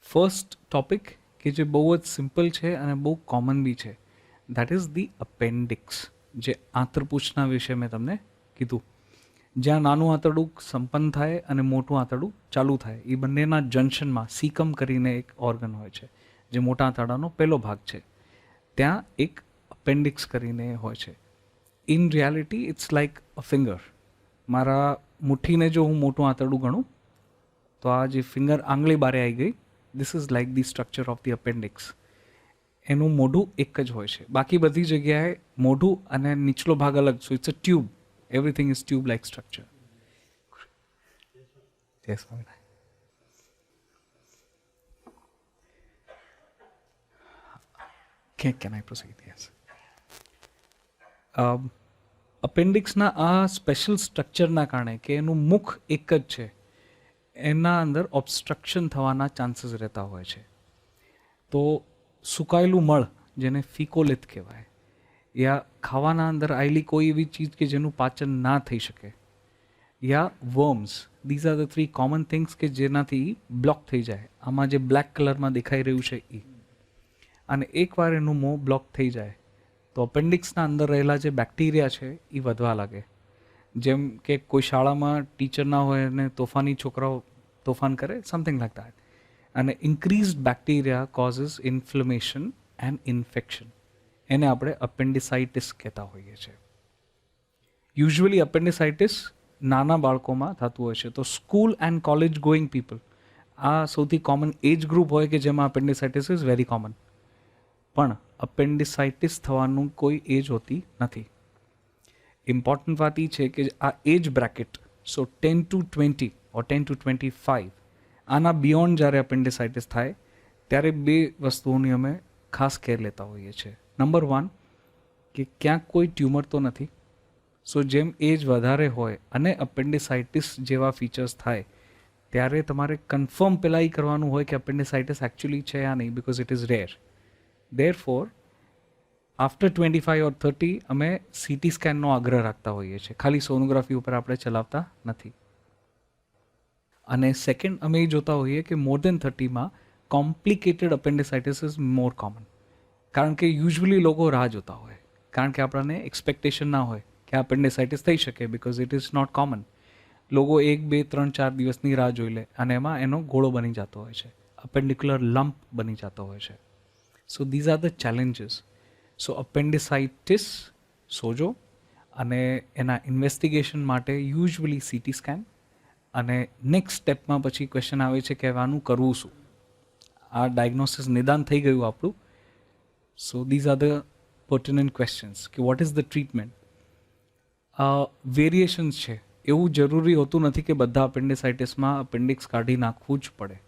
First topic કે જે બહુ જ સિમ્પલ છે અને બહુ કોમન બી છે, દેટ ઇઝ ધી અપેન્ડિક્સ. જે આંતરપૂછના વિશે મેં તમને કીધું, જ્યાં નાનું આંતરડું સંપન્ન થાય અને મોટું આંતરડું ચાલુ થાય, એ બંનેના જંક્શનમાં સીકમ કરીને એક ઓર્ગન હોય છે, જે મોટા આંતરડાનો પહેલો ભાગ છે. ત્યાં એક અપેન્ડિક્સ કરીને હોય છે. In reality it's like a finger. મારા મુઠ્ઠીને જો હું મોટું આંતરડું ગણું, તો આ જે ફિંગર આંગળી બારે આવી ગઈ, this is like the structure of the appendix. એનું મોઢું એક જ હોય છે, બાકી બધી જગ્યાએ મોઢું અને નીચલો ભાગ અલગ. So it's a tube. Everything is tube like structure. જય Swaminarayan. Can I proceed? Yes. અપેન્ડિક્સના આ સ્પેશિયલ સ્ટ્રક્ચરના કારણે કે એનું મુખ એક જ છે, એના અંદર ઓબ્સ્ટ્રક્શન થવાના ચાન્સીસ રહેતા હોય છે. તો સુકાયેલું મળ, જેને ફિકોલિથ કહેવાય, યા ખાવાના અંદર આવેલી કોઈ એવી ચીજ કે જેનું પાચન ના થઈ શકે, યા worms, these are the 3 common things કે જેનાથી બ્લોક થઈ જાય. આમાં જે બ્લેક કલરમાં દેખાઈ રહ્યું છે એ, અને એકવાર એનું મોં બ્લોક થઈ જાય તો અપેન્ડિક્સના અંદર રહેલા જે બેક્ટેરિયા છે એ વધવા લાગે. જેમ કે કોઈ શાળામાં ટીચર ના હોય અને તોફાની છોકરાઓ તોફાન કરે, સમથિંગ લાઈક દેટ. અને increased bacteria causes inflammation and infection. એને આપણે અપેન્ડિસાઇટિસ કહેતા હોઈએ છીએ. યુઝ્યુઅલી અપેન્ડિસાઇટિસ નાના બાળકોમાં થતું હોય છે. તો school and college going people, આ સૌથી કોમન એજ ગ્રુપ હોય કે જેમાં અપેન્ડિસાઇટિસ ઇઝ વેરી કોમન. પણ અપેન્ડિસાઇટિસ થવાનું કોઈ એજ હોતી નથી. ઇમ્પોર્ટન્ટ વાત એ છે કે આ એજ bracket, so 10 to 20 or 10 to 25, આના બિયોન્ડ જ્યારે અપેન્ડિસાઇટિસ થાય ત્યારે 2 વસ્તુઓની અમે ખાસ કેર લેતા હોઈએ છીએ. નંબર 1, કે ક્યાંક કોઈ ટ્યુમર તો નથી. સો જેમ એજ વધારે હોય અને અપેન્ડિસાઇટિસ જેવા ફીચર્સ થાય, ત્યારે તમારે કન્ફર્મ પહેલાં એ કરવાનું હોય કે અપેન્ડિસાઇટિસ એકચ્યુઅલી છે યા નહીં, because it is rare. Therefore, after 25 or 30 અમે સીટી સ્કેનનો આગ્રહ રાખતા હોઈએ છીએ. ખાલી સોનોગ્રાફી ઉપર આપણે ચલાવતા નથી. અને સેકન્ડ, અમે એ જોતા હોઈએ કે મોર દેન 30માં કોમ્પ્લિકેટેડ અપેન્ડિસાઇટિસ ઇઝ મોર કોમન. કારણ કે યુઝ્યુઅલી લોકો રાહ જોતા હોય, કારણ કે આપણને એક્સપેક્ટેશન ના હોય કે અપેન્ડિસાઇટિસ થઈ શકે, because it is not common. લોકો 1, 2, 3, 4 દિવસની રાહ જોઈ લે અને એમાં એનો ગોળો બની જતો હોય છે, અપેન્ડિક્યુલર લમ્પ બની જતો હોય છે. So these are the challenges. So appendicitis સોજો, અને એના ઇન્વેસ્ટિગેશન માટે યુઝ્યુઅલી સીટી સ્કેન. અને નેક્સ્ટ સ્ટેપમાં પછી ક્વેશ્ચન આવે છે કે આનું કરવું શું. આ ડાયગ્નોસિસ નિદાન થઈ ગયું આપણું. So these are the pertinent questions કે what is the treatment. Variations છે. એવું જરૂરી હોતું નથી કે બધા અપેન્ડિસાઇટિસમાં અપેન્ડિક્સ કાઢી નાખવું જ પડે.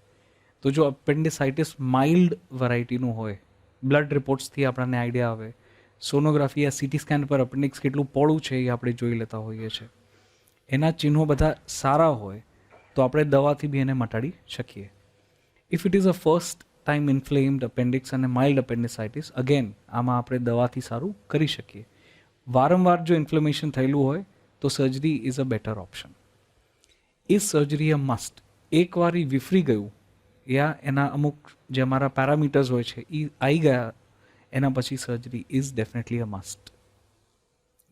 તો જો અપેન્ડિસાઇટિસ માઇલ્ડ વેરાયટીનું હોય, બ્લડ રિપોર્ટ્સથી આપણને આઈડિયા આવે, સોનોગ્રાફી યા સીટી સ્કેન પર અપેન્ડિક્સ કેટલું પહોળું છે એ આપણે જોઈ લેતા હોઈએ છીએ. એના ચિહ્નો બધા સારા હોય તો આપણે દવાથી બી એને મટાડી શકીએ. If it is a first time inflamed appendix અને માઇલ્ડ અપેન્ડિસાઇટિસ, અગેન આમાં આપણે દવાથી સારું કરી શકીએ. વારંવાર જો ઇન્ફ્લેમેશન થયેલું હોય તો surgery is a better option. Is surgery a must? એકવાર એ વિફરી ગયું યા એના અમુક જે અમારા પેરામીટર્સ હોય છે એ આવી ગયા, એના પછી surgery is definitely a must.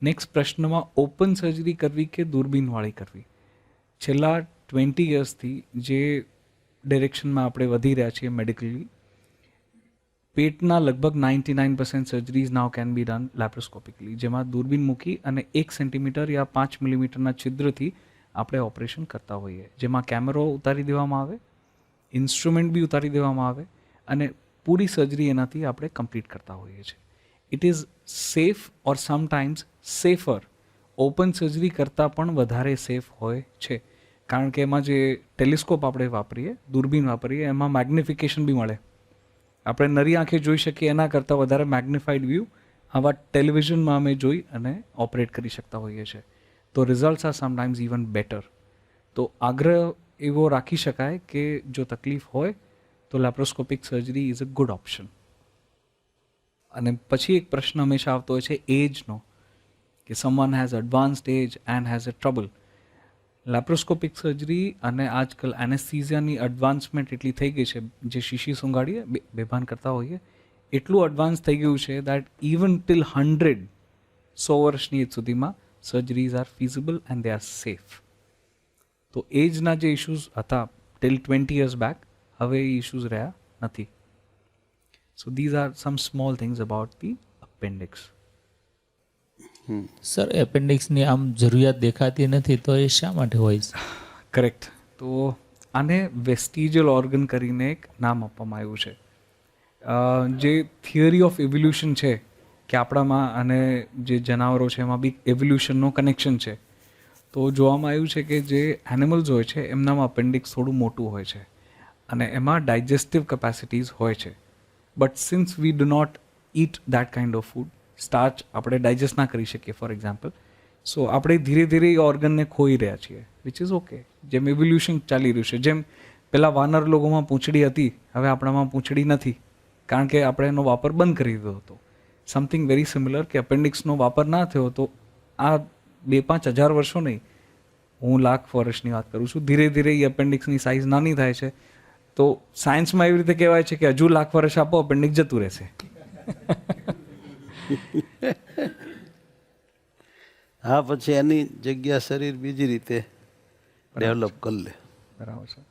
Next પ્રશ્નમાં ઓપન સર્જરી કરવી કે દૂરબીનવાળી કરવી. છેલ્લા 20 યર્સથી જે ડિરેક્શનમાં આપણે વધી રહ્યા છીએ મેડિકલી, પેટના લગભગ 99% surgeries now can be done laparoscopically, જેમાં દૂરબીન મૂકી અને 1 સેન્ટીમીટર યા 5 મિલીમીટરના છિદ્રથી આપણે ઓપરેશન કરતા હોઈએ, જેમાં કેમેરો ઉતારી દેવામાં આવે, ઇન્સ્ટ્રુમેન્ટ બી ઉતારી દેવામાં આવે અને પૂરી સર્જરી એનાથી આપણે કમ્પ્લીટ કરતા હોઈએ છીએ. It is safe or sometimes safer. Open surgery કરતાં પણ વધારે સેફ હોય છે, કારણ કે એમાં જે ટેલિસ્કોપ આપણે વાપરીએ, દૂરબીન વાપરીએ, એમાં મેગ્નિફિકેશન બી મળે. આપણે નરી આંખે જોઈ શકીએ એના કરતાં વધારે મેગ્નિફાઈડ વ્યૂ આવા ટેલિવિઝનમાં અમે જોઈ અને ઓપરેટ કરી શકતા હોઈએ છીએ. તો results are sometimes even better. તો આગ્રહ એવો રાખી શકાય કે જો તકલીફ હોય તો laparoscopic surgery is a good option. અને પછી એક પ્રશ્ન હંમેશા આવતો હોય છે એજનો, કે someone has advanced age and has a trouble. Laparoscopic surgery અને આજકાલ એનેસ્થીઝિયાની એડવાન્સમેન્ટ એટલી થઈ ગઈ છે, જે શીશી સૂંઘાડીએ બેભાન કરતા હોઈએ એટલું એડવાન્સ થઈ ગયું છે દેટ ઇવન ટિલ 100 વર્ષની એજ સુધીમાં surgeries are feasible and they are safe. તો એજના જે ઇશ્યુઝ હતા ટિલ 20 years બેક, હવે એ ઇશ્યુઝ રહ્યા નથી. So these are some small things about the appendix. Sir, એપેન્ડિક્સની આમ જરૂરિયાત દેખાતી નથી તો એ શા માટે હોય છે? કરેક્ટ. તો આને વેસ્ટિજિયલ ઓર્ગન કરીને એક નામ આપવામાં આવ્યું છે. જે થિયરી ઓફ ઇવોલ્યુશન છે કે આપણામાં અને જે જનાવરો છે એમાં બી એવોલ્યુશનનો કનેક્શન છે. તો જોવામાં આવ્યું છે કે જે એનિમલ્સ હોય છે એમનામાં અપેન્ડિક્સ થોડું મોટું હોય છે અને એમાં ડાયજેસ્ટિવ કેપેસિટીઝ હોય છે. But since we do not eat that kind of food, starch આપણે ડાયજેસ્ટ ના કરી શકીએ ફોર એક્ઝામ્પલ, સો આપણે ધીરે ધીરે એ ઓર્ગનને ખોઈ રહ્યા છીએ, વિચ ઇઝ ઓકે. જેમ ઇવોલ્યુશન ચાલી રહ્યું છે, જેમ પેલા વાનર લોકોમાં પૂંછડી હતી, હવે આપણામાં પૂંછડી નથી કારણ કે આપણે એનો વાપર બંધ કરી દીધો હતો. સમથિંગ વેરી સિમિલર કે અપેન્ડિક્સનો વાપર ના થયો તો આ 2-5 હજાર વર્ષો નહીં, હું લાખ વર્ષની વાત કરું છું, ધીરે ધીરે એ અપેન્ડિક્સની સાઇઝ નાની થાય છે. તો સાયન્સમાં એવી રીતે કહેવાય છે કે હજુ લાખ વર્ષ આપો, અપેન્ડિક્સ જતું રહેશે. હા, પછી એની જગ્યા શરીર બીજી રીતે ડેવલપ કરી લે. બરાબર છે.